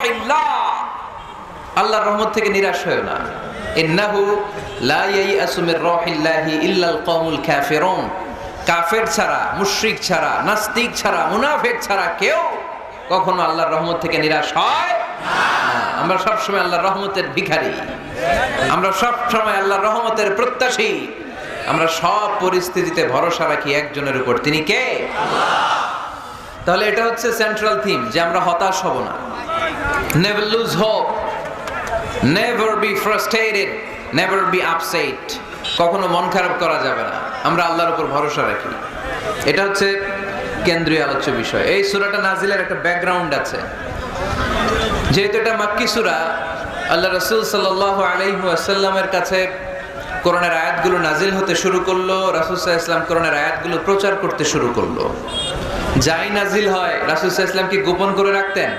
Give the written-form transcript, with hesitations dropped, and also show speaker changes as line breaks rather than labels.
রাহিল্লাহ, আল্লাহর রহমত থেকে নিরাশ হয়ো না। ইন্নাহু লা ইয়াইআসু মির রাহিল্লাহি ইল্লাল কওমুল কাফিরুন, কাফের ছাড়া, মুশরিক ছাড়া, নাস্তিক ছাড়া, মুনাফিক ছাড়া কেউ কখনো আল্লাহর রহমত থেকে নিরাশ হয় না। আমরা সব সময় আল্লাহর রহমতের ভিখারি, আমরা সব সময় আল্লাহর রহমতের প্রত্যাশী। আমরা সব পরিস্থিতিতে ভরসা রাখি একজনের উপর, তিনি কে? আল্লাহ। তাহলে এটা হচ্ছে সেন্ট্রাল থিম, যে আমরা হতাশ হব না। Never lose hope, never be frustrated, never be upset. কখনো মন খারাপ করা যাবে না, আমরা আল্লাহর উপর ভরসা রাখি। এটা হচ্ছে কেন্দ্রীয় আলোচ্য বিষয়। এই সূরাটা নাজিলের একটা ব্যাকগ্রাউন্ড আছে। যেহেতু এটা মাক্কি সূরা, আল্লাহ রাসূল সাল্লাল্লাহু আলাইহি ওয়াসাল্লামের কাছে কোরআনের আয়াতগুলো নাজিল হতে শুরু করলো। রাসূল সাল্লাল্লাহু আলাইহি ওয়াসাল্লাম কোরআনের আয়াতগুলো প্রচার করতে শুরু করলো। যাই নাজিল হয় রাসূল সাল্লাল্লাহু আলাইহি ওয়াসাল্লাম কি গোপন করে রাখতেন?